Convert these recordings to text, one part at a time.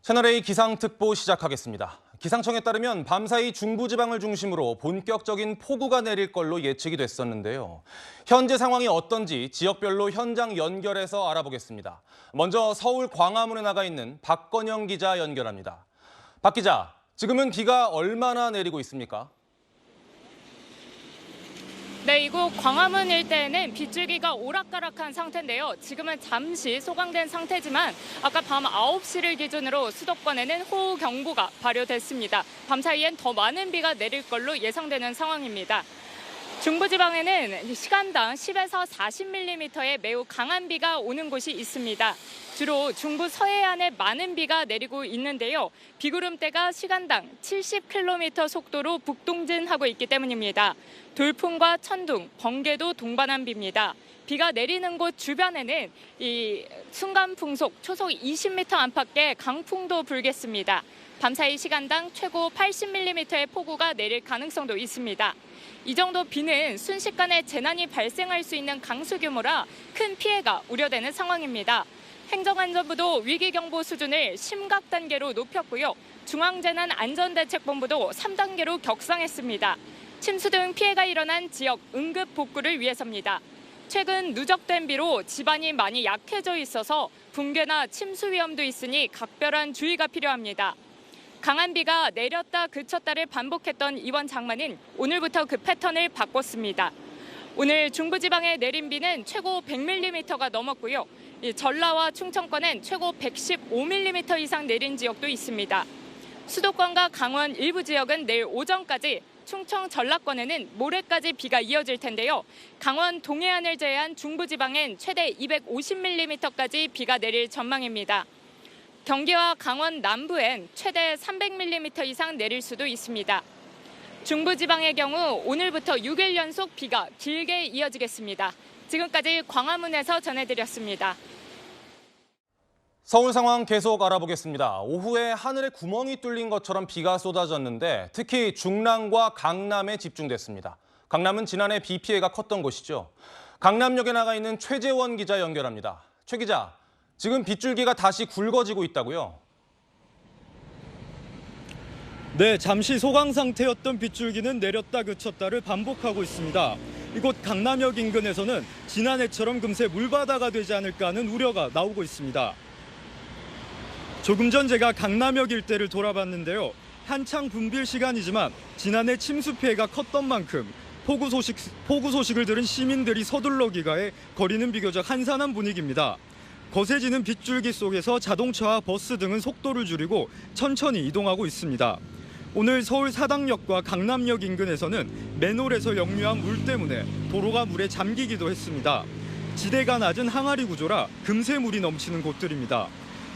채널A 기상특보 시작하겠습니다. 기상청에 따르면 밤사이 중부지방을 중심으로 본격적인 폭우가 내릴 걸로 예측이 됐었는데요. 현재 상황이 어떤지 지역별로 현장 연결해서 알아보겠습니다. 먼저 서울 광화문에 나가 있는 박건영 기자 연결합니다. 박 기자, 지금은 비가 얼마나 내리고 있습니까? 네, 이곳 광화문 일대에는 빗줄기가 오락가락한 상태인데요. 지금은 잠시 소강된 상태지만 아까 밤 9시를 기준으로 수도권에는 호우경보가 발효됐습니다. 밤사이엔 더 많은 비가 내릴 걸로 예상되는 상황입니다. 중부지방에는 시간당 10에서 40mm의 매우 강한 비가 오는 곳이 있습니다. 주로 중부 서해안에 많은 비가 내리고 있는데요. 비구름대가 시간당 70km 속도로 북동진하고 있기 때문입니다. 돌풍과 천둥, 번개도 동반한 비입니다. 비가 내리는 곳 주변에는 이 순간 풍속 초속 20m 안팎의 강풍도 불겠습니다. 밤사이 시간당 최고 80mm의 폭우가 내릴 가능성도 있습니다. 이 정도 비는 순식간에 재난이 발생할 수 있는 강수 규모라 큰 피해가 우려되는 상황입니다. 행정안전부도 위기경보 수준을 심각 단계로 높였고요. 중앙재난안전대책본부도 3단계로 격상했습니다. 침수 등 피해가 일어난 지역 응급 복구를 위해서입니다. 최근 누적된 비로 지반이 많이 약해져 있어서 붕괴나 침수 위험도 있으니 각별한 주의가 필요합니다. 강한 비가 내렸다 그쳤다를 반복했던 이번 장마는 오늘부터 그 패턴을 바꿨습니다. 오늘 중부지방에 내린 비는 최고 100mm가 넘었고요. 전라와 충청권엔 최고 115mm 이상 내린 지역도 있습니다. 수도권과 강원 일부 지역은 내일 오전까지, 충청 전라권에는 모레까지 비가 이어질 텐데요. 강원 동해안을 제외한 중부지방엔 최대 250mm까지 비가 내릴 전망입니다. 경기와 강원 남부엔 최대 300mm 이상 내릴 수도 있습니다. 중부지방의 경우 오늘부터 6일 연속 비가 길게 이어지겠습니다. 지금까지 광화문에서 전해드렸습니다. 서울 상황 계속 알아보겠습니다. 오후에 하늘에 구멍이 뚫린 것처럼 비가 쏟아졌는데 특히 중랑과 강남에 집중됐습니다. 강남은 지난해 비 피해가 컸던 곳이죠. 강남역에 나가 있는 최재원 기자 연결합니다. 최 기자, 지금 빗줄기가 다시 굵어지고 있다고요? 네, 잠시 소강 상태였던 빗줄기는 내렸다 그쳤다를 반복하고 있습니다. 이곳 강남역 인근에서는 지난해처럼 금세 물바다가 되지 않을까 하는 우려가 나오고 있습니다. 조금 전 제가 강남역 일대를 돌아봤는데요. 한창 붐빌 시간이지만 지난해 침수 피해가 컸던 만큼 폭우 소식을 들은 시민들이 서둘러 귀가해 거리는 비교적 한산한 분위기입니다. 거세지는 빗줄기 속에서 자동차와 버스 등은 속도를 줄이고 천천히 이동하고 있습니다. 오늘 서울 사당역과 강남역 인근에서는 맨홀에서 역류한 물 때문에 도로가 물에 잠기기도 했습니다. 지대가 낮은 항아리 구조라 금세 물이 넘치는 곳들입니다.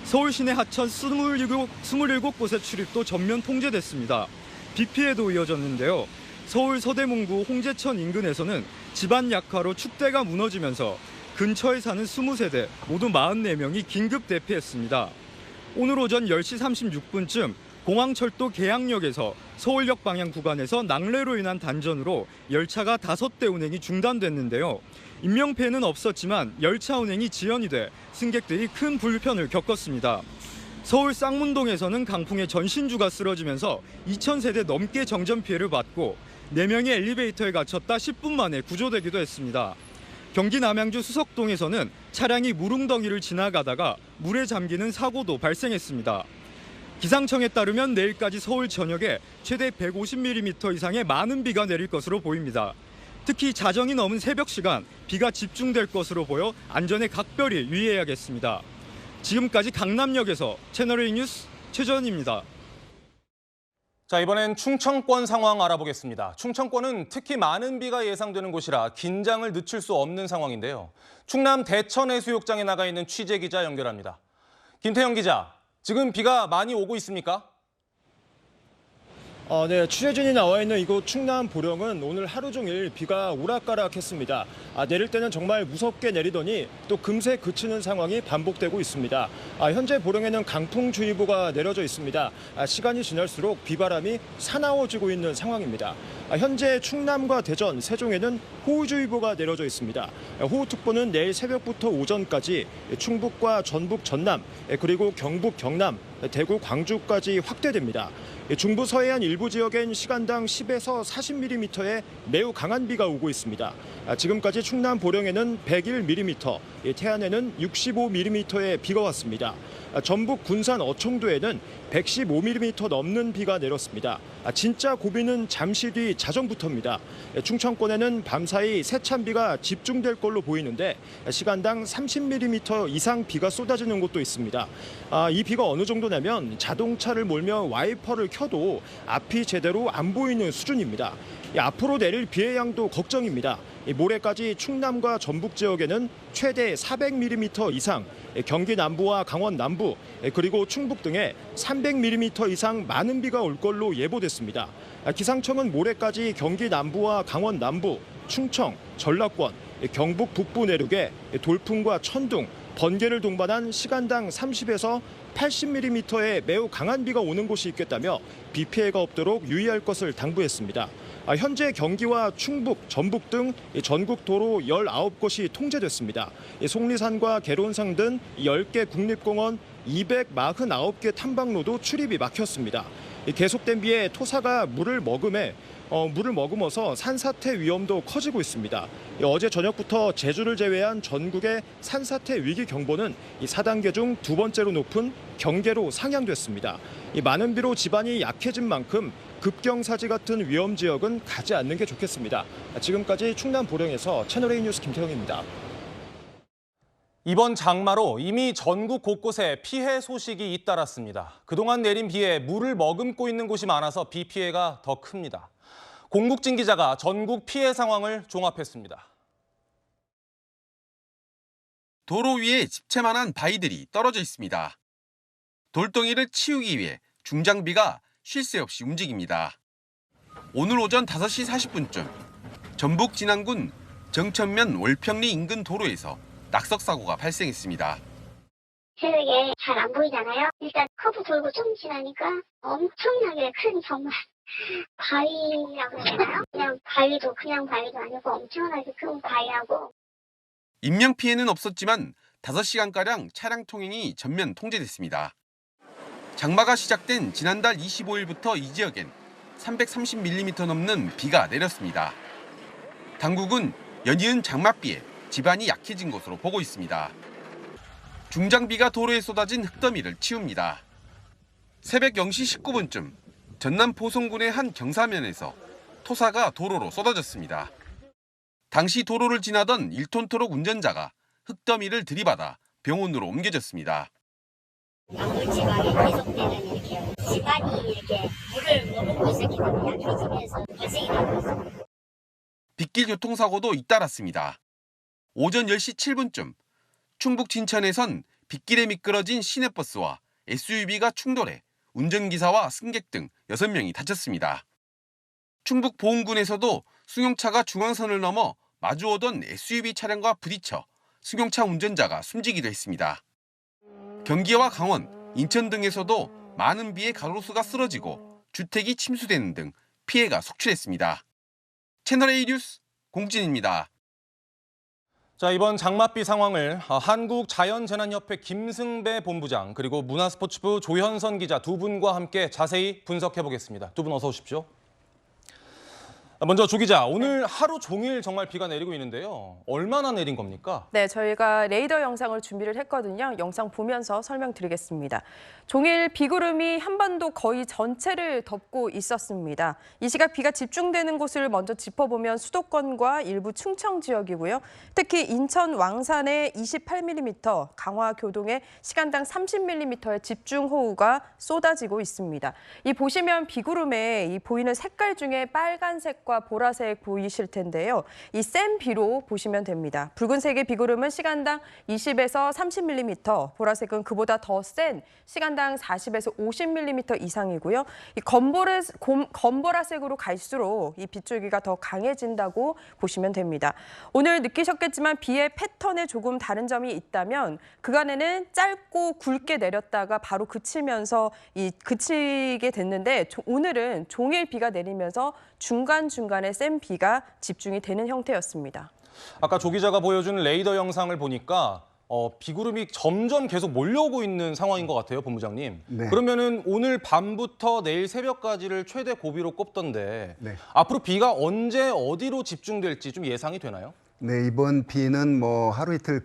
서울 시내 하천 27곳의 출입도 전면 통제됐습니다. 비 피해도 이어졌는데요. 서울 서대문구 홍제천 인근에서는 집안 약화로 축대가 무너지면서 근처에 사는 20세대 모두 44명이 긴급 대피했습니다. 오늘 오전 10시 36분쯤 공항철도 계양역에서 서울역 방향 구간에서 낙뢰로 인한 단전으로 열차가 5대 운행이 중단됐는데요. 인명피해는 없었지만 열차 운행이 지연이 돼 승객들이 큰 불편을 겪었습니다. 서울 쌍문동에서는 강풍에 전신주가 쓰러지면서 2,000세대 넘게 정전 피해를 받고 4명이 엘리베이터에 갇혔다 10분 만에 구조되기도 했습니다. 경기 남양주 수석동에서는 차량이 물웅덩이를 지나가다가 물에 잠기는 사고도 발생했습니다. 기상청에 따르면 내일까지 서울 전역에 최대 150mm 이상의 많은 비가 내릴 것으로 보입니다. 특히 자정이 넘은 새벽 시간 비가 집중될 것으로 보여 안전에 각별히 유의해야겠습니다. 지금까지 강남역에서 채널A 뉴스 최전입니다. 자, 이번엔 충청권 상황 알아보겠습니다. 충청권은 특히 많은 비가 예상되는 곳이라 긴장을 늦출 수 없는 상황인데요. 충남 대천 해수욕장에 나가 있는 취재 기자 연결합니다. 김태형 기자, 지금 비가 많이 오고 있습니까? 네, 취재진이 나와 있는 이곳 충남 보령은 오늘 하루 종일 비가 오락가락했습니다. 내릴 때는 정말 무섭게 내리더니 또 금세 그치는 상황이 반복되고 있습니다. 현재 보령에는 강풍주의보가 내려져 있습니다. 시간이 지날수록 비바람이 사나워지고 있는 상황입니다. 현재 충남과 대전, 세종에는 호우주의보가 내려져 있습니다. 호우특보는 내일 새벽부터 오전까지 충북과 전북, 전남, 그리고 경북, 경남, 대구, 광주까지 확대됩니다. 중부 서해안 일부 지역엔 시간당 10에서 40mm의 매우 강한 비가 오고 있습니다. 지금까지 충남 보령에는 101mm, 태안에는 65mm의 비가 왔습니다. 전북 군산 어청도에는 115mm 넘는 비가 내렸습니다. 진짜 고비는 잠시 뒤 자정부터입니다. 충청권에는 밤사이 세찬 비가 집중될 걸로 보이는데 시간당 30mm 이상 비가 쏟아지는 곳도 있습니다. 이 비가 어느 정도냐면 자동차를 몰며 와이퍼를 켜도 앞이 제대로 안 보이는 수준입니다. 앞으로 내릴 비의 양도 걱정입니다. 모레까지 충남과 전북 지역에는 최대 400mm 이상, 경기 남부와 강원 남부, 그리고 충북 등에 300mm 이상 많은 비가 올 걸로 예보됐습니다. 기상청은 모레까지 경기 남부와 강원 남부, 충청, 전라권, 경북 북부 내륙에 돌풍과 천둥, 번개를 동반한 시간당 30에서 80mm의 매우 강한 비가 오는 곳이 있겠다며 비 피해가 없도록 유의할 것을 당부했습니다. 현재 경기와 충북, 전북 등 전국 도로 19곳이 통제됐습니다. 속리산과 계론산 등 10개 국립공원 249개 탐방로도 출입이 막혔습니다. 계속된 비에 토사가 물을 머금어서 산사태 위험도 커지고 있습니다. 어제 저녁부터 제주를 제외한 전국의 산사태 위기 경보는 4단계 중 두 번째로 높은 경계로 상향됐습니다. 많은 비로 지반이 약해진 만큼 급경사지 같은 위험 지역은 가지 않는 게 좋겠습니다. 지금까지 충남 보령에서 채널A 뉴스 김태형입니다. 이번 장마로 이미 전국 곳곳에 피해 소식이 잇따랐습니다. 그동안 내린 비에 물을 머금고 있는 곳이 많아서 비 피해가 더 큽니다. 공국진 기자가 전국 피해 상황을 종합했습니다. 도로 위에 집채만한 바위들이 떨어져 있습니다. 돌덩이를 치우기 위해 중장비가 쉴 새 없이 움직입니다. 오늘 오전 5시 40분쯤 전북 진안군 정천면 월평리 인근 도로에서 낙석 사고가 발생했습니다. 새벽에 잘 안 보이잖아요. 일단 커브 돌고 좀 지나니까 엄청나게 큰 정말 바위라고 해야 되나요? 그냥 바위도 아니고 엄청나게 큰 바위라고. 인명피해는 없었지만 5시간가량 차량 통행이 전면 통제됐습니다. 장마가 시작된 지난달 25일부터 이 지역엔 330mm 넘는 비가 내렸습니다. 당국은 연이은 장맛비에 지반이 약해진 것으로 보고 있습니다. 중장비가 도로에 쏟아진 흙더미를 치웁니다. 새벽 0시 19분쯤 전남 포송군의 한 경사면에서 토사가 도로로 쏟아졌습니다. 당시 도로를 지나던 1톤 트럭 운전자가 흙더미를 들이받아 병원으로 옮겨졌습니다. 지방에 계속되는 이렇게 지반이 이렇게 물을 머금고 있었기 때문에 약해지면서 발생이 나고 있습니다. 빗길 교통사고도 잇따랐습니다. 오전 10시 7분쯤 충북 진천에선 빗길에 미끄러진 시내버스와 SUV가 충돌해 운전기사와 승객 등 6명이 다쳤습니다. 충북 보은군에서도 승용차가 중앙선을 넘어 마주오던 SUV 차량과 부딪혀 승용차 운전자가 숨지기도 했습니다. 경기와 강원, 인천 등에서도 많은 비에 가로수가 쓰러지고 주택이 침수되는 등 피해가 속출했습니다. 채널A 뉴스 공진입니다. 자, 이번 장맛비 상황을 한국자연재난협회 김승배 본부장 그리고 문화스포츠부 조현선 기자 두 분과 함께 자세히 분석해 보겠습니다. 두 분 어서 오십시오. 먼저 조 기자, 오늘 하루 종일 정말 비가 내리고 있는데요. 얼마나 내린 겁니까? 네, 저희가 레이더 영상을 준비를 했거든요. 영상 보면서 설명드리겠습니다. 종일 비구름이 한반도 거의 전체를 덮고 있었습니다. 이 시각 비가 집중되는 곳을 먼저 짚어보면 수도권과 일부 충청 지역이고요. 특히 인천 왕산에 28mm, 강화 교동에 시간당 30mm의 집중호우가 쏟아지고 있습니다. 이 보시면 비구름에 이 보이는 색깔 중에 빨간색과 빨간색과 보라색 보이실 텐데요. 이 센 비로 보시면 됩니다. 붉은색의 비구름은 시간당 20에서 30mm, 보라색은 그보다 더 센 시간당 40에서 50mm 이상이고요. 이 검보라색으로 갈수록 이 빗줄기가 더 강해진다고 보시면 됩니다. 오늘 느끼셨겠지만 비의 패턴에 조금 다른 점이 있다면 그간에는 짧고 굵게 내렸다가 바로 그치면서 그치게 됐는데 오늘은 종일 비가 내리면서 중간중간에 센 비가 집중이 되는 형태였습니다. 아까 조 기자가 보여준 레이더 영상을 보니까 비구름이 점점 계속 몰려오고 있는 상황인 것 같아요, 본부장님. 네. 그러면은 오늘 밤부터 내일 새벽까지를 최대 고비로 꼽던데 네. 앞으로 비가 언제 어디로 집중될지 좀 예상이 되나요? 네, 이번 비는 뭐 하루 이틀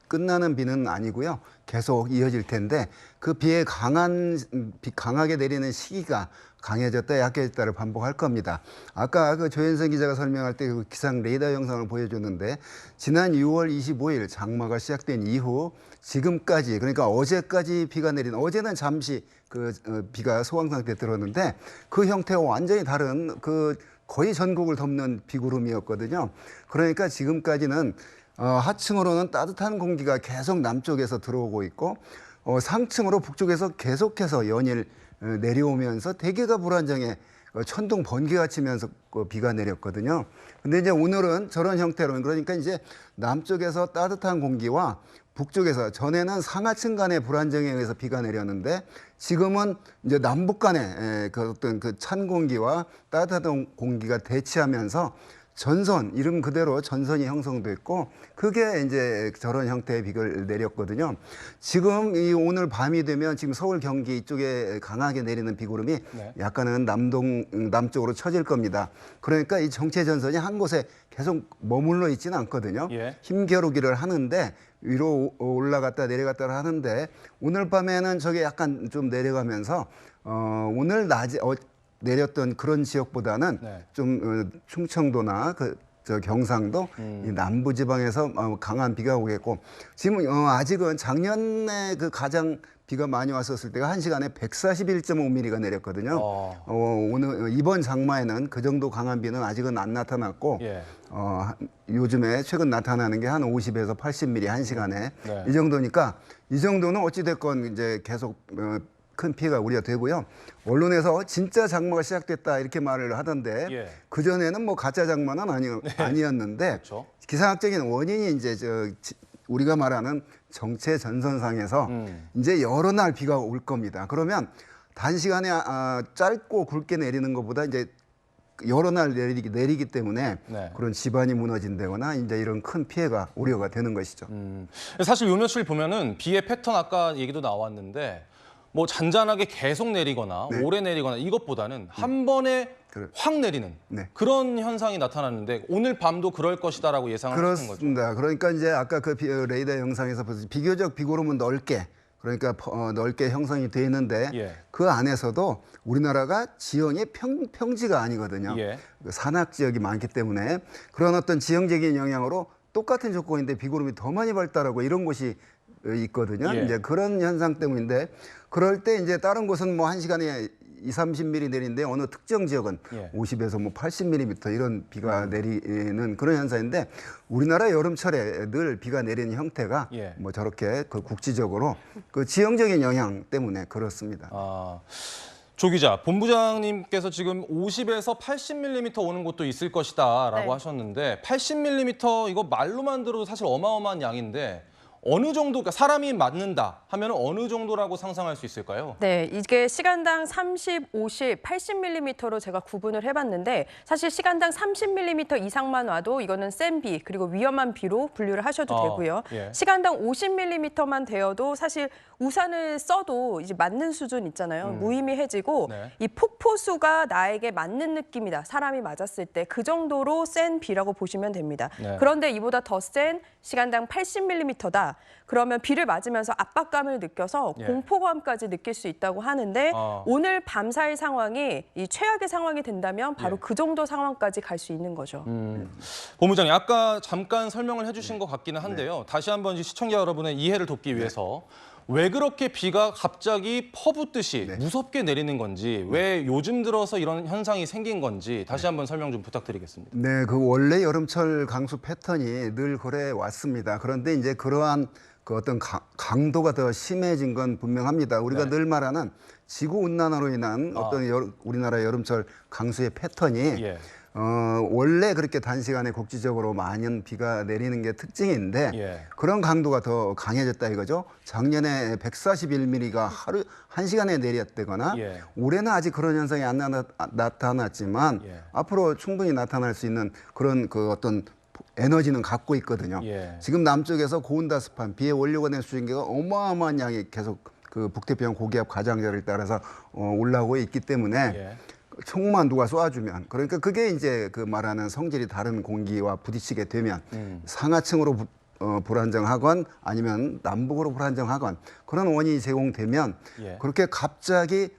끝나는 비는 아니고요. 계속 이어질 텐데 그 비의 강하게 내리는 시기가 강해졌다 약해졌다를 반복할 겁니다. 아까 그 조현선 기자가 설명할 때 그 기상 레이더 영상을 보여줬는데 지난 6월 25일 장마가 시작된 이후 지금까지 그러니까 어제까지 비가 내린 어제는 잠시 비가 소강 상태에 들었는데 그 형태와 완전히 다른 거의 전국을 덮는 비구름이었거든요. 그러니까 지금까지는 하층으로는 따뜻한 공기가 계속 남쪽에서 들어오고 있고 상층으로 북쪽에서 계속해서 연일 내려오면서 대기가 불안정해 천둥 번개가 치면서 비가 내렸거든요. 근데 이제 오늘은 저런 형태로 그러니까 이제 남쪽에서 따뜻한 공기와 북쪽에서 전에는 상하층 간의 불안정에 의해서 비가 내렸는데 지금은 이제 남북 간의 어떤 찬 공기와 따뜻한 공기가 대치하면서 전선, 이름 그대로 전선이 형성됐고 그게 이제 저런 형태의 비를 내렸거든요. 지금 오늘 밤이 되면 지금 서울, 경기 이쪽에 강하게 내리는 비구름이 네. 약간은 남쪽으로 처질 겁니다. 그러니까 이 정체 전선이 한 곳에 계속 머물러 있지는 않거든요. 예. 힘겨루기를 하는데 위로 올라갔다 내려갔다 하는데 오늘 밤에는 저게 약간 좀 내려가면서 오늘 낮에 내렸던 그런 지역보다는 네. 좀 충청도나 경상도 이 남부 지방에서 강한 비가 오겠고 지금 아직은 작년에 가장 비가 많이 왔었을 때가 1시간에 141.5mm가 내렸거든요. 오늘 이번 장마에는 그 정도 강한 비는 아직은 안 나타났고 예. 요즘에 최근 나타나는 게 한 50에서 80mm 1시간에 네. 이 정도니까 이 정도는 어찌 됐건 이제 계속 큰 피해가 우려가 되고요. 언론에서 진짜 장마가 시작됐다 이렇게 말을 하던데 예. 그전에는 뭐 가짜 장마는 아니었는데 그렇죠. 기상학적인 원인이 이제 우리가 말하는 정체 전선상에서 이제 여러 날 비가 올 겁니다. 그러면 단시간에 짧고 굵게 내리는 것보다 이제 여러 날 내리기 때문에 네. 그런 지반이 무너진다거나 이제 이런 큰 피해가 우려가 되는 것이죠. 사실 요 며칠 보면은 비의 패턴 아까 얘기도 나왔는데 뭐 잔잔하게 계속 내리거나 네. 오래 내리거나 이것보다는 한 번에 확 내리는 네. 그런 현상이 나타났는데 오늘 밤도 그럴 것이다라고 예상을 하는 거죠. 그렇습니다. 그러니까 이제 아까 레이더 영상에서 비교적 비구름은 넓게 그러니까 넓게 형성이 돼 있는데 예. 그 안에서도 우리나라가 지형이 평지가 아니거든요. 예. 산악 지역이 많기 때문에 그런 어떤 지형적인 영향으로 똑같은 조건인데 비구름이 더 많이 발달하고 이런 곳이 있거든요. 예. 이제 그런 현상 때문인데 그럴 때 이제 다른 곳은 뭐 1시간에 20-30mm 내리는데 어느 특정 지역은 예. 50에서 뭐 80mm 이런 비가 내리는 그런 현상인데 우리나라 여름철에 늘 비가 내리는 형태가 예. 뭐 저렇게 국지적으로 지형적인 영향 때문에 그렇습니다. 조 기자, 본부장님께서 지금 50에서 80mm 오는 곳도 있을 것이다라고 네. 하셨는데 80mm 이거 말로만 들어도 사실 어마어마한 양인데 어느 정도, 그러니까 사람이 맞는다 하면 어느 정도라고 상상할 수 있을까요? 네, 이게 시간당 30, 50, 80mm로 제가 구분을 해봤는데 사실 시간당 30mm 이상만 와도 이거는 센 비, 그리고 위험한 비로 분류를 하셔도 되고요. 예. 시간당 50mm만 되어도 사실 우산을 써도 이제 맞는 수준 있잖아요. 무의미해지고 네. 이 폭포수가 나에게 맞는 느낌이다. 사람이 맞았을 때 그 정도로 센 비라고 보시면 됩니다. 네. 그런데 이보다 더 센 시간당 80mm다. 그러면 비를 맞으면서 압박감을 느껴서 예. 공포감까지 느낄 수 있다고 하는데 오늘 밤사이 상황이 이 최악의 상황이 된다면 바로 예. 그 정도 상황까지 갈 수 있는 거죠. 본부장님, 아까 잠깐 설명을 해주신 것 같기는 한데요. 다시 한번 시청자 여러분의 이해를 돕기 위해서 왜 그렇게 비가 갑자기 퍼붓듯이 네. 무섭게 내리는 건지, 왜 요즘 들어서 이런 현상이 생긴 건지 다시 한번 설명 좀 부탁드리겠습니다. 네, 그 원래 여름철 강수 패턴이 늘 그래 왔습니다. 그런데 이제 그러한 그 어떤 강도가 더 심해진 건 분명합니다. 우리가 네. 늘 말하는 지구 온난화로 인한 어떤 우리나라 여름철 강수의 패턴이 예. 원래 그렇게 단시간에 국지적으로 많은 비가 내리는 게 특징인데 예. 그런 강도가 더 강해졌다 이거죠. 작년에 141mm가 하루 1시간에 내렸다거나 예. 올해는 아직 그런 현상이 안 나타났지만 예. 앞으로 충분히 나타날 수 있는 그런 그 어떤 에너지는 갖고 있거든요. 예. 지금 남쪽에서 고온다습한 비의 원료가 된 수증기가 어마어마한 양이 계속 그 북태평양 고기압 가장자를 따라서 올라오고 있기 때문에 예. 총만 누가 쏘아주면, 그러니까 그게 이제 그 말하는 성질이 다른 공기와 부딪히게 되면 상하층으로 불안정하건 아니면 남북으로 불안정하건 그런 원인이 제공되면 예. 그렇게 갑자기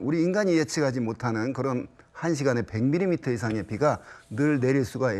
우리 인간이 예측하지 못하는 그런 1시간에 100mm 이상의 비가 늘 내릴 수가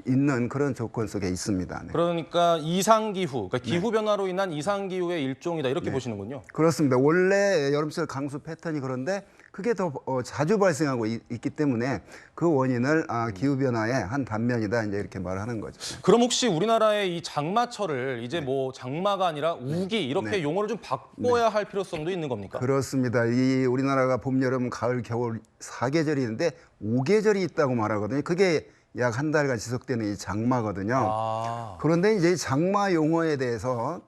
있는 그런 조건 속에 있습니다. 네. 그러니까 이상기후, 그러니까 기후변화로 인한 이상기후의 일종이다 이렇게 네. 보시는군요. 그렇습니다. 원래 여름철 강수 패턴이 그런데 그게 더 자주 발생하고 있기 때문에 그 원인을 기후변화의 한 단면이다 이제 이렇게 말하는 거죠. 그럼 혹시 우리나라의 이 장마철을 이제 뭐 장마가 아니라 우기 이렇게 네. 용어를 좀 바꿔야 할 필요성도 있는 겁니까? 그렇습니다. 이 우리나라가 봄, 여름, 가을, 겨울 4계절이 있는데 5계절이 있다고 말하거든요. 그게 약 한 달간 지속되는 이 장마거든요. 아. 그런데 이제 장마 용어에 대해서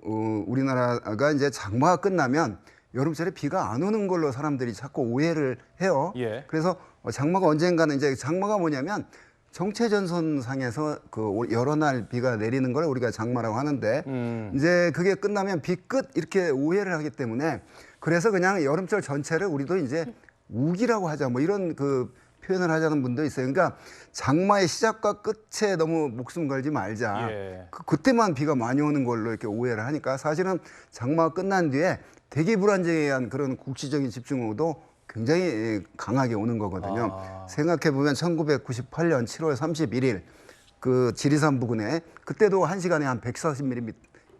우리나라가 이제 장마가 끝나면 여름철에 비가 안 오는 걸로 사람들이 자꾸 오해를 해요. 예. 그래서 장마가 언젠가는 이제 장마가 뭐냐면 정체전선상에서 그 여러 날 비가 내리는 걸 우리가 장마라고 하는데 이제 그게 끝나면 비 끝 이렇게 오해를 하기 때문에 그래서 그냥 여름철 전체를 우리도 이제 우기라고 하자 뭐 이런 그 표현을 하자는 분도 있어요. 그러니까 장마의 시작과 끝에 너무 목숨 걸지 말자. 예. 그때만 비가 많이 오는 걸로 이렇게 오해를 하니까 사실은 장마가 끝난 뒤에 대기 불안정에 의한 그런 국지적인 집중호우도 굉장히 강하게 오는 거거든요. 생각해 보면 1998년 7월 31일 그 지리산 부근에 그때도 1시간에 한 140mm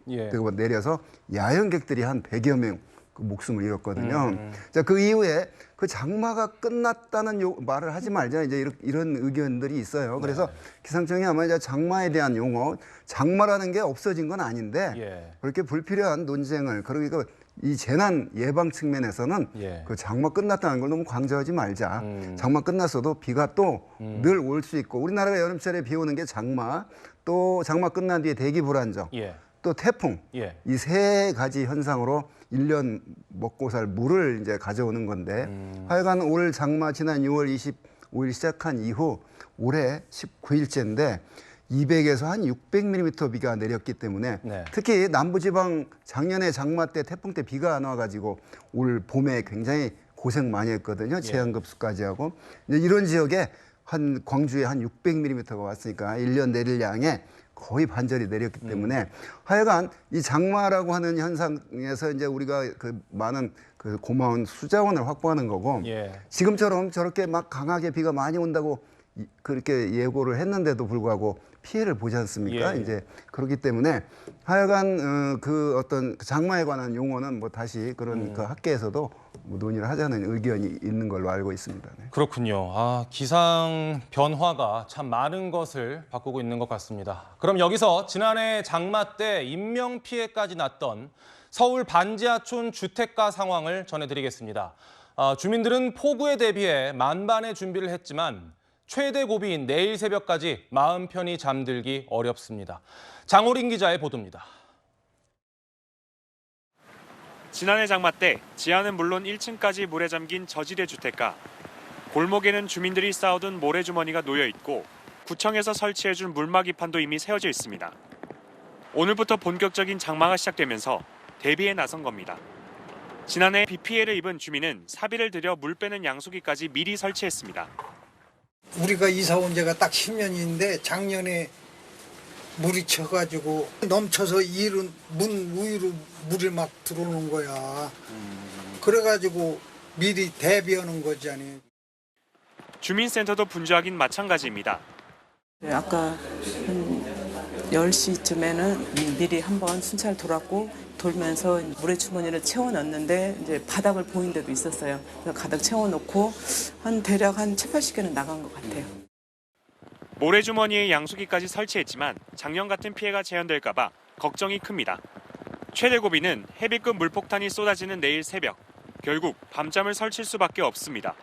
예. 내려서 야영객들이 한 100여 명 그 목숨을 잃었거든요. 자, 그 이후에 그 장마가 끝났다는 말을 하지 말자 이제 이런 의견들이 있어요. 그래서 기상청이 아마 이제 장마에 대한 용어, 장마라는 게 없어진 건 아닌데 예. 그렇게 불필요한 논쟁을 그러니까 이 재난 예방 측면에서는 예. 그 장마 끝났다는 걸 너무 강조하지 말자. 장마 끝났어도 비가 또 늘 올 수 있고 우리나라가 여름철에 비 오는 게 장마, 또 장마 끝난 뒤에 대기 불안정, 예. 또 태풍 예. 이 세 가지 현상으로 1년 먹고 살 물을 이제 가져오는 건데 하여간 올 장마 지난 6월 25일 시작한 이후 올해 19일째인데 200에서 한 600mm 비가 내렸기 때문에 네. 특히 남부지방 작년에 장마 때 태풍 때 비가 안 와가지고 올 봄에 굉장히 고생 많이 했거든요. 체한급수까지 하고 이제 이런 지역에 한 광주에 한 600mm가 왔으니까 1년 내릴 양의 거의 반절이 내렸기 때문에 하여간 이 장마라고 하는 현상에서 이제 우리가 그 많은 그 고마운 수자원을 확보하는 거고 예. 지금처럼 저렇게 막 강하게 비가 많이 온다고 그렇게 예고를 했는데도 불구하고 피해를 보지 않습니까? 예. 이제 그렇기 때문에 하여간 그 어떤 장마에 관한 용어는 뭐 다시 그런 그 학계에서도 뭐 논의를 하자는 의견이 있는 걸로 알고 있습니다. 네. 그렇군요. 기상 변화가 참 많은 것을 바꾸고 있는 것 같습니다. 그럼 여기서 지난해 장마 때 인명 피해까지 났던 서울 반지하촌 주택가 상황을 전해드리겠습니다. 주민들은 폭우에 대비해 만반의 준비를 했지만 최대 고비인 내일 새벽까지 마음 편히 잠들기 어렵습니다. 장호린 기자의 보도입니다. 지난해 장마 때 지하는 물론 1층까지 물에 잠긴 저지대 주택가. 골목에는 주민들이 쌓아둔 모래주머니가 놓여 있고 구청에서 설치해준 물막이판도 이미 세워져 있습니다. 오늘부터 본격적인 장마가 시작되면서 대비에 나선 겁니다. 지난해 비 피해를 입은 주민은 사비를 들여 물 빼는 양수기까지 미리 설치했습니다. 우리가 이사 온 지가 딱 10년인데 작년에 물이 쳐가지고 넘쳐서 문 위로 물이 막 들어오는 거야. 그래가지고 미리 대비하는 거잖아요. 주민센터도 분주하긴 마찬가지입니다. 아까 10시쯤에는 미리 한번 순찰 돌았고 돌면서 물의 주머니를 채워넣는데 이제 바닥을 보인 데도 있었어요. 그래서 가득 채워놓고 대략 한 70-80개는 나간 것 같아요. 모래주머니에 양수기까지 설치했지만 작년 같은 피해가 재현될까 봐 걱정이 큽니다. 최대 고비는 헤비급 물폭탄이 쏟아지는 내일 새벽. 결국 밤잠을 설칠 수밖에 없습니다.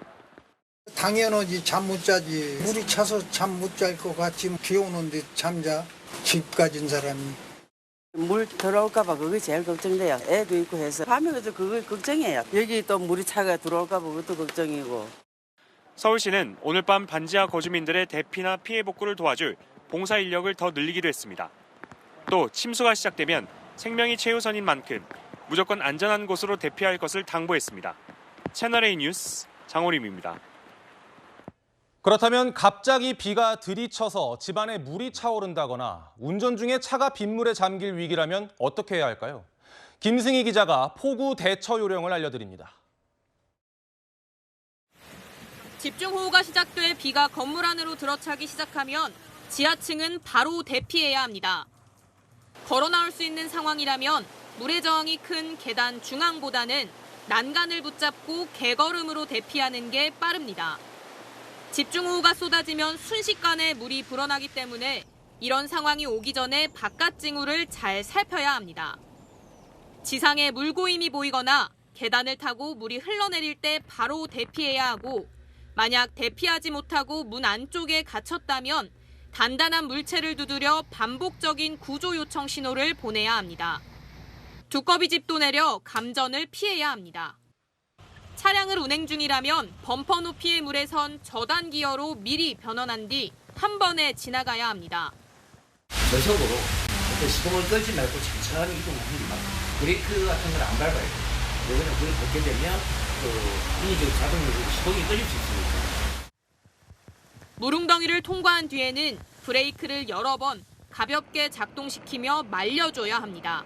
당연하지, 잠 못 자지. 물이 차서 잠 못 잘 것 같지. 비 오는데 잠자. 집 가진 사람이. 물 들어올까 봐 그게 제일 걱정돼요. 애도 있고 해서 밤에 그래서 그걸 걱정해요. 여기 또 물이 차가 들어올까 봐 그것도 걱정이고. 서울시는 오늘 밤 반지하 거주민들의 대피나 피해 복구를 도와줄 봉사 인력을 더 늘리기로 했습니다. 또 침수가 시작되면 생명이 최우선인 만큼 무조건 안전한 곳으로 대피할 것을 당부했습니다. 채널A 뉴스 장호림입니다. 그렇다면 갑자기 비가 들이쳐서 집안에 물이 차오른다거나 운전 중에 차가 빗물에 잠길 위기라면 어떻게 해야 할까요? 김승희 기자가 폭우 대처 요령을 알려드립니다. 집중호우가 시작돼 비가 건물 안으로 들어차기 시작하면 지하층은 바로 대피해야 합니다. 걸어 나올 수 있는 상황이라면 물의 저항이 큰 계단 중앙보다는 난간을 붙잡고 개걸음으로 대피하는 게 빠릅니다. 집중호우가 쏟아지면 순식간에 물이 불어나기 때문에 이런 상황이 오기 전에 바깥 징후를 잘 살펴야 합니다. 지상에 물고임이 보이거나 계단을 타고 물이 흘러내릴 때 바로 대피해야 하고 만약 대피하지 못하고 문 안쪽에 갇혔다면 단단한 물체를 두드려 반복적인 구조 요청 신호를 보내야 합니다. 두꺼비 집도 내려 감전을 피해야 합니다. 차량을 운행 중이라면 범퍼 높이의 물에 선 저단 기어로 미리 변원한 뒤 한 번에 지나가야 합니다. 저속으로 시동을 끌지 말고 천천히 이동합니다. 브레이크 같은 걸 안 밟아야 돼요. 왜냐면 그걸 밟게 되면 인위적 자동으로 시동이 끌릴 수 있으니까. 물웅덩이를 통과한 뒤에는 브레이크를 여러 번 가볍게 작동시키며 말려줘야 합니다.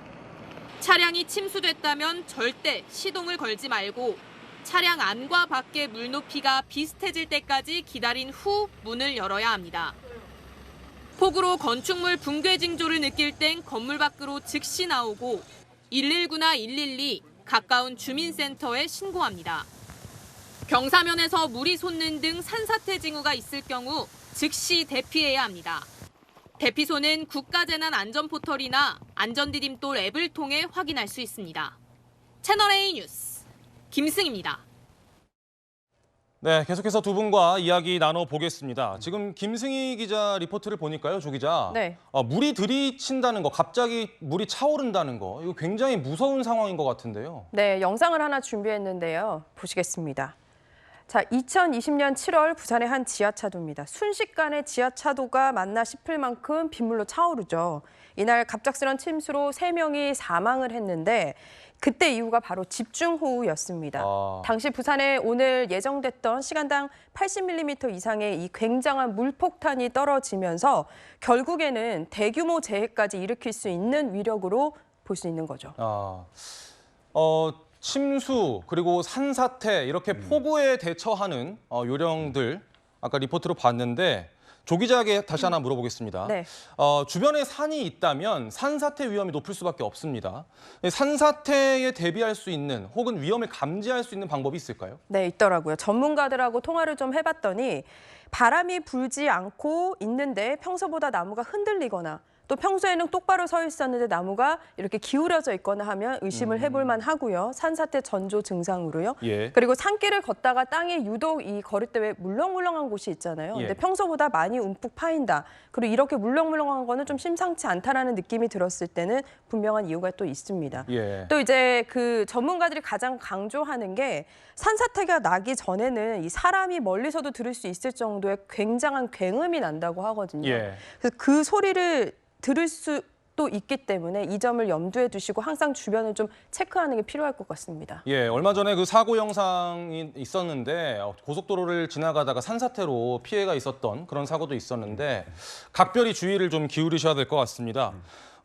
차량이 침수됐다면 절대 시동을 걸지 말고 차량 안과 밖의 물 높이가 비슷해질 때까지 기다린 후 문을 열어야 합니다. 폭우로 건축물 붕괴 징조를 느낄 땐 건물 밖으로 즉시 나오고 119나 112, 가까운 주민센터에 신고합니다. 경사면에서 물이 솟는 등 산사태 징후가 있을 경우 즉시 대피해야 합니다. 대피소는 국가재난안전포털이나 안전디딤돌 앱을 통해 확인할 수 있습니다. 채널A 뉴스 김승희입니다. 네, 계속해서 두 분과 이야기 나눠보겠습니다. 지금 김승희 기자 리포트를 보니까요, 조 기자. 네. 물이 들이친다는 거, 갑자기 물이 차오른다는 거, 이거 굉장히 무서운 상황인 것 같은데요. 네, 영상을 하나 준비했는데요. 보시겠습니다. 자, 2020년 7월 부산의 한 지하차도입니다. 순식간에 지하차도가 맞나 싶을 만큼 빗물로 차오르죠. 이날 갑작스런 침수로 3명이 사망을 했는데 그때 이유가 바로 집중호우였습니다. 당시 부산에 오늘 예정됐던 시간당 80mm 이상의 이 굉장한 물폭탄이 떨어지면서 결국에는 대규모 재해까지 일으킬 수 있는 위력으로 볼 수 있는 거죠. 침수 그리고 산사태 이렇게 폭우에 대처하는 요령들 아까 리포트로 봤는데 조 기자에게 다시 하나 물어보겠습니다. 네. 주변에 산이 있다면 산사태 위험이 높을 수밖에 없습니다. 산사태에 대비할 수 있는 혹은 위험을 감지할 수 있는 방법이 있을까요? 네, 있더라고요. 전문가들하고 통화를 좀 해봤더니 바람이 불지 않고 있는데 평소보다 나무가 흔들리거나 또 평소에는 똑바로 서 있었는데 나무가 이렇게 기울어져 있거나 하면 의심을 해볼 만하고요. 산사태 전조 증상으로요. 예. 그리고 산길을 걷다가 땅에 유독 이 걸을 때 왜 물렁물렁한 곳이 있잖아요. 근데 예. 평소보다 많이 움푹 파인다. 그리고 이렇게 물렁물렁한 거는 좀 심상치 않다라는 느낌이 들었을 때는 분명한 이유가 또 있습니다. 예. 또 이제 그 전문가들이 가장 강조하는 게 산사태가 나기 전에는 이 사람이 멀리서도 들을 수 있을 정도의 굉장한 굉음이 난다고 하거든요. 예. 그래서 그 소리를 들을 수도 있기 때문에 이 점을 염두에 두시고 항상 주변을 좀 체크하는 게 필요할 것 같습니다. 예, 얼마 전에 그 사고 영상이 있었는데 고속도로를 지나가다가 산사태로 피해가 있었던 그런 사고도 있었는데 각별히 주의를 좀 기울이셔야 될 것 같습니다.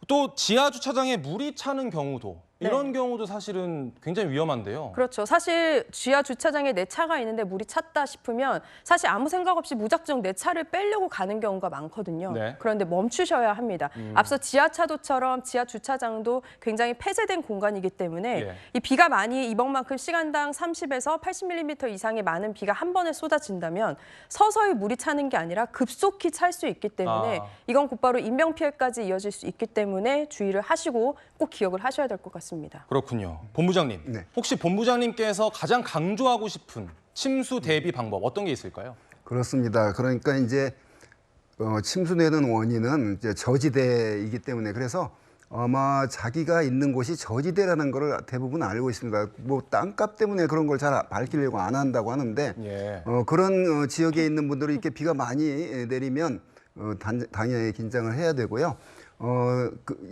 또 지하 주차장에 물이 차는 경우도 이런 경우도 사실은 굉장히 위험한데요. 그렇죠. 사실 지하 주차장에 내 차가 있는데 물이 찼다 싶으면 사실 아무 생각 없이 무작정 내 차를 빼려고 가는 경우가 많거든요. 네. 그런데 멈추셔야 합니다. 앞서 지하차도처럼 지하 주차장도 굉장히 폐쇄된 공간이기 때문에 예. 이 비가 많이 이번 만큼 시간당 30에서 80mm 이상의 많은 비가 한 번에 쏟아진다면 서서히 물이 차는 게 아니라 급속히 찰 수 있기 때문에 이건 곧바로 인명피해까지 이어질 수 있기 때문에 주의를 하시고 꼭 기억을 하셔야 될 것 같습니다. 그렇군요. 본부장님, 네. 혹시 본부장님께서 가장 강조하고 싶은 침수 대비 방법 어떤 게 있을까요? 그렇습니다. 그러니까 이제 침수되는 원인은 이제 저지대이기 때문에 그래서 아마 자기가 있는 곳이 저지대라는 걸 대부분 알고 있습니다. 뭐 땅값 때문에 그런 걸 잘 밝히려고 안 한다고 하는데 예. 그런 지역에 있는 분들이 이렇게 비가 많이 내리면 당연히 긴장을 해야 되고요.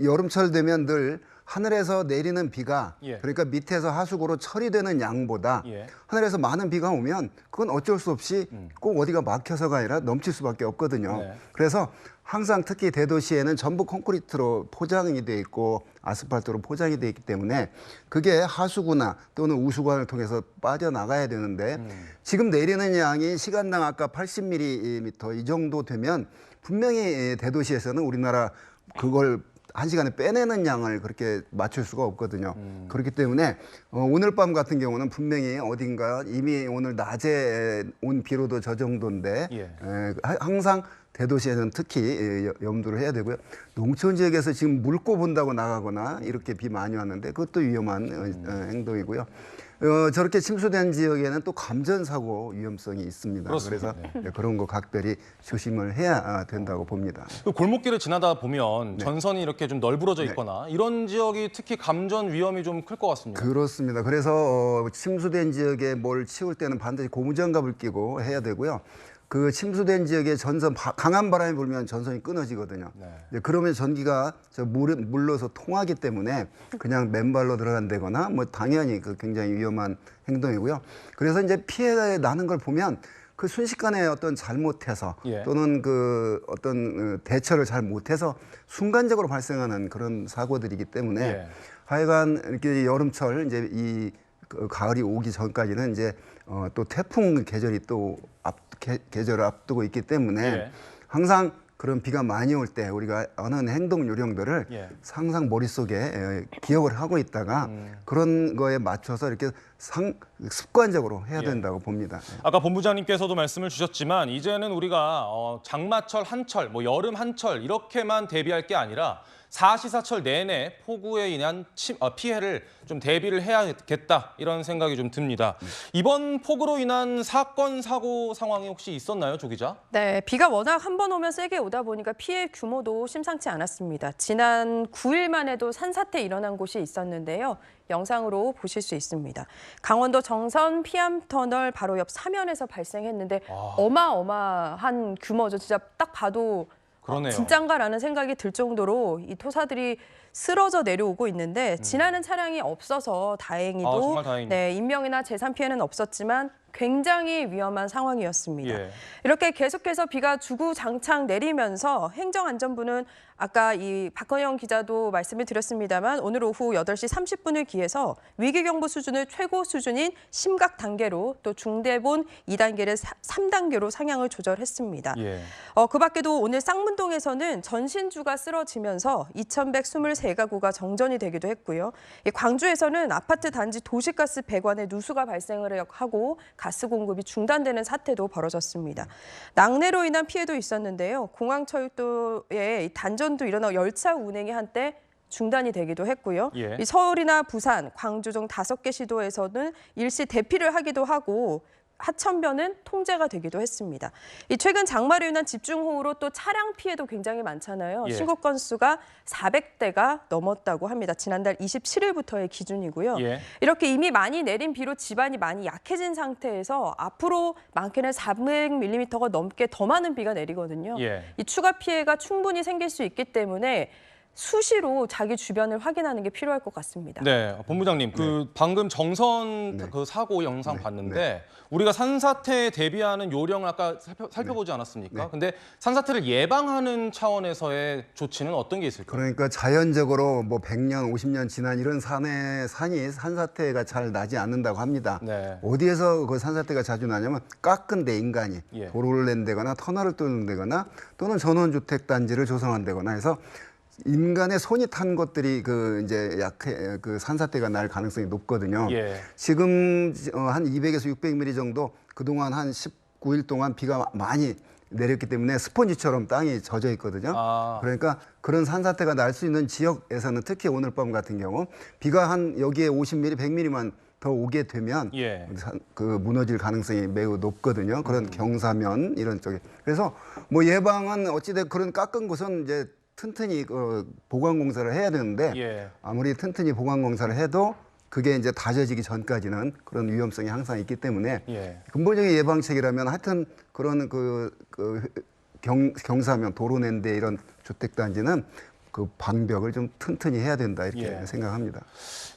여름철 되면 늘 하늘에서 내리는 비가 예. 그러니까 밑에서 하수구로 처리되는 양보다 예. 하늘에서 많은 비가 오면 그건 어쩔 수 없이 꼭 어디가 막혀서가 아니라 넘칠 수밖에 없거든요. 네. 그래서 항상 특히 대도시에는 전부 콘크리트로 포장이 돼 있고 아스팔트로 포장이 돼 있기 때문에 그게 하수구나 또는 우수관을 통해서 빠져나가야 되는데 지금 내리는 양이 시간당 아까 80mm 이 정도 되면 분명히 대도시에서는 우리나라 그걸 한 시간에 빼내는 양을 그렇게 맞출 수가 없거든요. 그렇기 때문에 오늘 밤 같은 경우는 분명히 어딘가 이미 오늘 낮에 온 비로도 저 정도인데 예. 항상 대도시에는 특히 염두를 해야 되고요. 농촌 지역에서 지금 물고 본다고 나가거나 이렇게 비 많이 왔는데 그것도 위험한 행동이고요. 저렇게 침수된 지역에는 또 감전사고 위험성이 있습니다. 그렇습니다. 그래서 그런 거 각별히 조심을 해야 된다고 봅니다. 그 골목길을 지나다 보면 네. 전선이 이렇게 좀 널브러져 있거나 이런 지역이 특히 감전 위험이 좀 클 것 같습니다. 그렇습니다. 그래서 침수된 지역에 뭘 치울 때는 반드시 고무장갑을 끼고 해야 되고요. 그 침수된 지역에 전선 강한 바람이 불면 전선이 끊어지거든요. 네. 그러면 전기가 물러서 통하기 때문에 그냥 맨발로 들어간다거나 뭐 당연히 그 굉장히 위험한 행동이고요. 그래서 이제 피해가 나는 걸 보면 그 순식간에 어떤 잘못해서 예. 또는 그 어떤 대처를 잘 못해서 순간적으로 발생하는 그런 사고들이기 때문에 예. 하여간 이렇게 여름철 이제 이 가을이 오기 전까지는 이제 또 태풍 계절이 또 계절을 앞두고 있기 때문에 예. 항상 그런 비가 많이 올 때 우리가 하는 행동 요령들을 예. 항상 머릿속에 기억을 하고 있다가 그런 거에 맞춰서 이렇게 습관적으로 해야 예. 된다고 봅니다. 아까 본부장님께서도 말씀을 주셨지만 이제는 우리가 장마철 한철, 뭐 여름 한철 이렇게만 대비할 게 아니라 사시사철 내내 폭우에 인한 피해를 좀 대비를 해야겠다 이런 생각이 좀 듭니다. 이번 폭우로 인한 사건, 사고 상황이 혹시 있었나요, 조 기자? 네, 비가 워낙 한 번 오면 세게 오다 보니까 피해 규모도 심상치 않았습니다. 지난 9일만 해도 산사태 일어난 곳이 있었는데요. 영상으로 보실 수 있습니다. 강원도 정선 피암터널 바로 옆 사면에서 발생했는데 어마어마한 규모죠. 진짜 딱 봐도 그러네요. 진짠가라는 생각이 들 정도로 이 토사들이 쓰러져 내려오고 있는데 지나는 차량이 없어서 다행히도 정말 다행입니다. 네, 인명이나 재산 피해는 없었지만 굉장히 위험한 상황이었습니다. 예. 이렇게 계속해서 비가 주구장창 내리면서 행정안전부는 아까 이 박헌영 기자도 말씀을 드렸습니다만 오늘 오후 8시 30분을 기해서 위기경보 수준을 최고 수준인 심각 단계로 또 중대본 2단계를 3단계로 상향을 조절했습니다. 예. 그 밖에도 오늘 쌍문동에서는 전신주가 쓰러지면서 2,123가구가 정전이 되기도 했고요. 광주에서는 아파트 단지 도시가스 배관에 누수가 발생을 하고 가스 공급이 중단되는 사태도 벌어졌습니다. 낙뢰로 인한 피해도 있었는데요. 공항철도에 단전도 일어나 열차 운행이 한때 중단이 되기도 했고요. 예. 이 서울이나 부산, 광주 등 5개 시도에서는 일시 대피를 하기도 하고 하천변은 통제가 되기도 했습니다. 이 최근 장마로 인한 집중호우로 또 차량 피해도 굉장히 많잖아요. 예. 신고 건수가 400대가 넘었다고 합니다. 지난달 27일부터의 기준이고요. 예. 이렇게 이미 많이 내린 비로 지반이 많이 약해진 상태에서 앞으로 많게는 400mm가 넘게 더 많은 비가 내리거든요. 예. 이 추가 피해가 충분히 생길 수 있기 때문에 수시로 자기 주변을 확인하는 게 필요할 것 같습니다. 네, 본부장님, 그 방금 정선 네. 그 사고 영상 네. 봤는데 네. 우리가 산사태에 대비하는 요령을 아까 살펴보지 않았습니까? 네. 근데 산사태를 예방하는 차원에서의 조치는 어떤 게 있을까요? 그러니까 자연적으로 뭐 100년, 50년 지난 이런 산이 산사태가 잘 나지 않는다고 합니다. 네. 어디에서 그 산사태가 자주 나냐면 깎은 데 인간이 예. 도로를 낸다거나 터널을 뚫는다거나 또는 전원주택 단지를 조성한다거나 해서 인간의 손이 탄 것들이 그 이제 약해 그 산사태가 날 가능성이 높거든요. 예. 지금 한 200에서 600mm 정도 그동안 한 19일 동안 비가 많이 내렸기 때문에 스펀지처럼 땅이 젖어 있거든요. 아. 그러니까 그런 산사태가 날 수 있는 지역에서는 특히 오늘 밤 같은 경우 비가 한 여기에 50mm, 100mm만 더 오게 되면 예. 그 무너질 가능성이 매우 높거든요. 그런 경사면 이런 쪽에. 그래서 뭐 예방은 어찌됐든 그런 깎은 곳은 이제 튼튼히 보강 공사를 해야 되는데 예. 아무리 튼튼히 보강 공사를 해도 그게 이제 다져지기 전까지는 그런 위험성이 항상 있기 때문에 예. 근본적인 예방책이라면 하여튼 그런 경사면 도로 낸데 이런 주택단지는 그 방벽을 좀 튼튼히 해야 된다 이렇게 예. 생각합니다.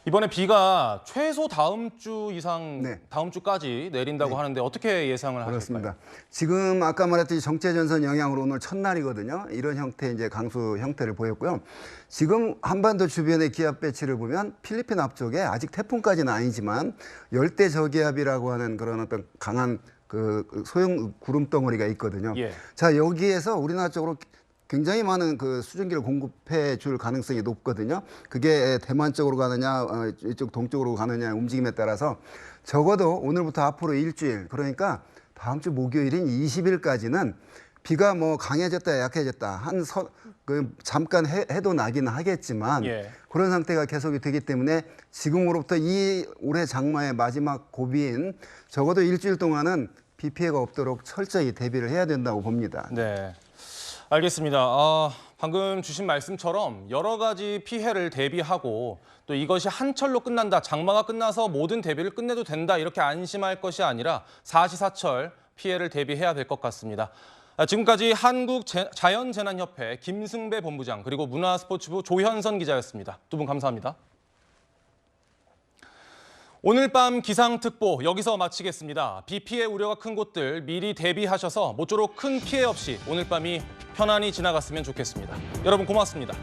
이번에 비가 최소 다음 주 이상, 네. 다음 주까지 내린다고 네. 하는데 어떻게 예상을 그렇습니다. 하실까요? 지금 아까 말했듯이 정체전선 영향으로 오늘 첫날이거든요. 이런 형태 이제 강수 형태를 보였고요. 지금 한반도 주변의 기압 배치를 보면 필리핀 앞쪽에 아직 태풍까지는 아니지만 열대 저기압이라고 하는 그런 어떤 강한 그 소형 구름 덩어리가 있거든요. 예. 자, 여기에서 우리나라 쪽으로 굉장히 많은 그 수증기를 공급해 줄 가능성이 높거든요. 그게 대만 쪽으로 가느냐, 이쪽 동쪽으로 가느냐 움직임에 따라서 적어도 오늘부터 앞으로 일주일, 그러니까 다음 주 목요일인 20일까지는 비가 뭐 강해졌다, 약해졌다, 잠깐 해도 나긴 하겠지만 예. 그런 상태가 계속이 되기 때문에 지금으로부터 이 올해 장마의 마지막 고비인 적어도 일주일 동안은 비 피해가 없도록 철저히 대비를 해야 된다고 봅니다. 네. 알겠습니다. 방금 주신 말씀처럼 여러 가지 피해를 대비하고 또 이것이 한철로 끝난다, 장마가 끝나서 모든 대비를 끝내도 된다 이렇게 안심할 것이 아니라 사시사철 피해를 대비해야 될 것 같습니다. 지금까지 한국자연재난협회 김승배 본부장 그리고 문화스포츠부 조현선 기자였습니다. 두 분 감사합니다. 오늘 밤 기상특보 여기서 마치겠습니다. 비 피해 우려가 큰 곳들 미리 대비하셔서 모쪼록 큰 피해 없이 오늘 밤이 편안히 지나갔으면 좋겠습니다. 여러분 고맙습니다.